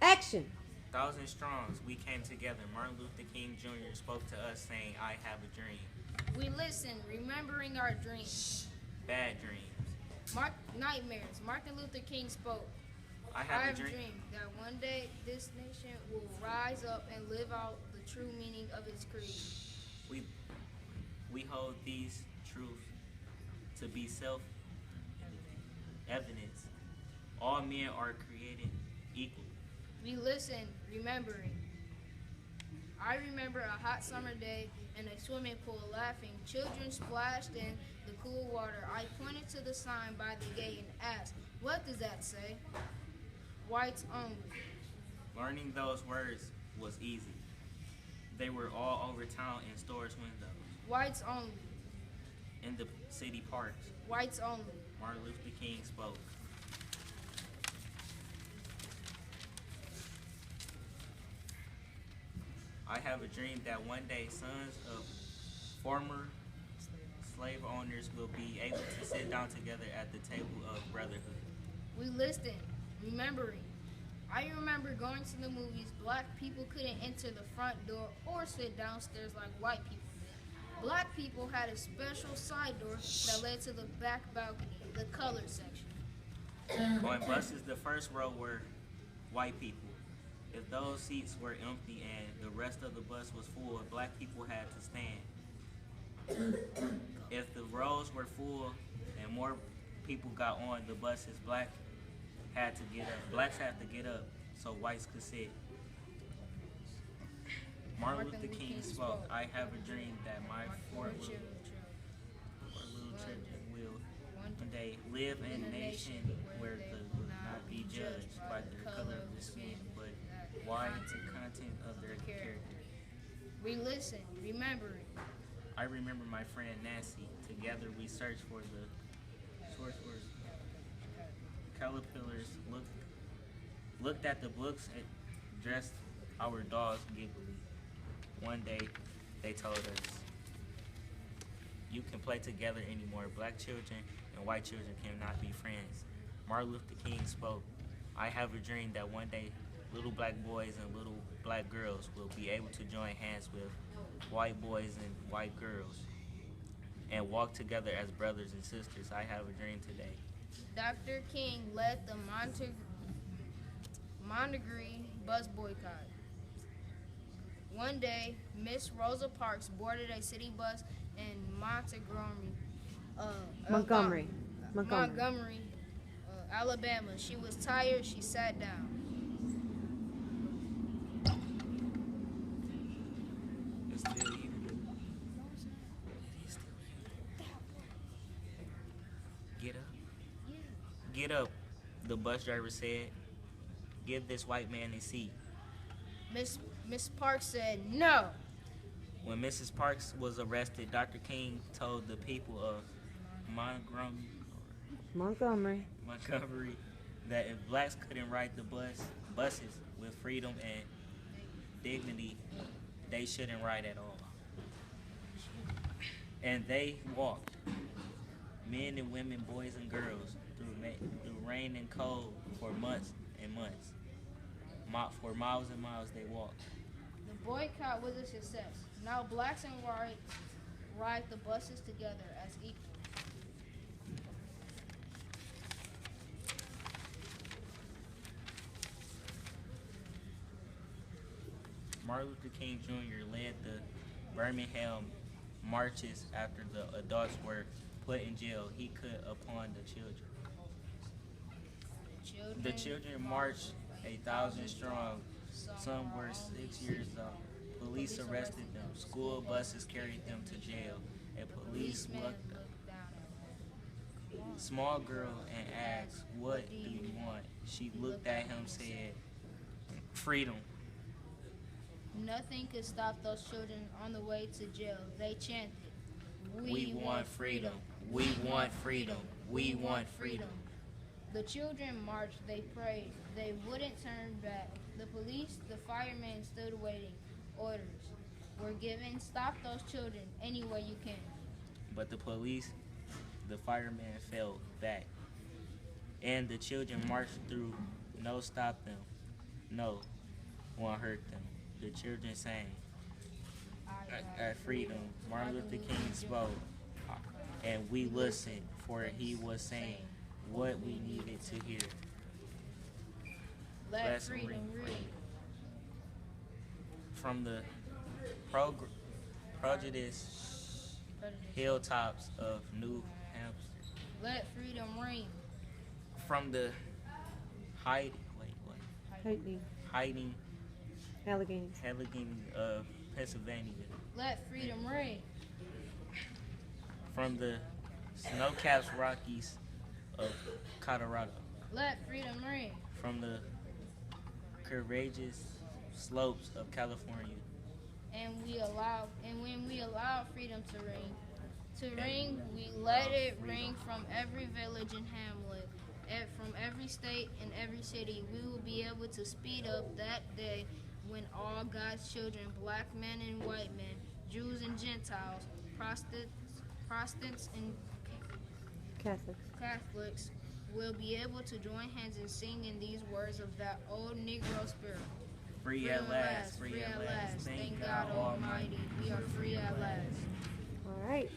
Action. Thousand Strongs, we came together. Martin Luther King Jr. spoke to us saying, I have a dream. We listen, remembering our dreams. Bad dreams. Nightmares. Martin Luther King spoke. I have I a have a dream. dream that one day this nation will rise up and live out the true meaning of its creed. We, we hold these truths to be self evidence. All men are created equal. We listen, remembering. I remember a hot summer day in a swimming pool laughing. Children splashed in the cool water. I pointed to the sign by the gate and asked, "What does that say?" Whites only. Learning those words was easy. They were all over town in stores' windows, Whites only. in the city parks. Whites only. Martin Luther King spoke. I have a dream that one day sons of former slave owners will be able to sit down together at the table of brotherhood. We listened, remembering. I remember going to the movies. Black people couldn't enter the front door or sit downstairs like white people did. Black people had a special side door that led to the back balcony, the colored section. On buses, the first row were white people. If those seats were empty and the rest of the bus was full, black people had to stand. If the rows were full and more people got on the buses, had to get up. Blacks had to get up so whites could sit. Martin Luther King spoke. I have a dream that my four little children will one day live in a nation where they will not be judged by the color of their skin, but why the content of their character. We listened, remembering. I remember my friend Nancy. Together we searched for the source words. Caterpillars looked at the books and dressed our dogs giggly. One day they told us, you can play together anymore. Black children and white children cannot be friends. Martin Luther King spoke. I have a dream that one day little black boys and little black girls will be able to join hands with white boys and white girls and walk together as brothers and sisters. I have a dream today. Dr. King led the Monterey bus boycott. One day, Miss Rosa Parks boarded a city bus in Montgomery. Alabama. She was tired. She sat down. It's still you. Get up. Get up, the bus driver said. Give this white man a seat. Miss Parks said no. When Mrs. Parks was arrested, Dr. King told the people of Montgomery. Montgomery that if blacks couldn't ride the buses with freedom and dignity, they shouldn't ride at all. And they walked, men and women, boys and girls, through rain and cold for months and months. For miles and miles they walked. The boycott was a success. Now blacks and whites ride the buses together as equals. Martin Luther King Jr. led the Birmingham marches after the adults were put in jail. He cut upon the children. The children marched 1,000 strong. Some were 6 years old. Police arrested them. School buses carried them to jail. A policeman looked small girl and asked, "What do you want?" She looked at him and said, "Freedom." Nothing could stop those children on the way to jail. They chanted, We want freedom. We want freedom. We want freedom. The children marched, they prayed. They wouldn't turn back. The police, the firemen stood waiting. Orders were given, stop those children any way you can. But the police, the firemen fell back, and the children marched through. No stop them. no one hurt them. The children sang at freedom. Martin Luther King spoke, and we listened, for he was saying what we needed to hear. Let freedom ring. From the prejudice hilltops of New Hampshire. Let freedom ring. From the hiding Allegheny. of Pennsylvania. Let freedom ring. From the snow-capped Rockies of Colorado. Let freedom ring. From the courageous slopes of California. And when we allow freedom to ring, we let it ring from every village and hamlet, from every state and every city. We will be able to speed up that day when all God's children, black men and white men, Jews and Gentiles, Protestants and Catholics, will be able to join hands and sing in these words of that old Negro spirit. Free at last, free at last. Thank God Almighty, we are free at last. All right.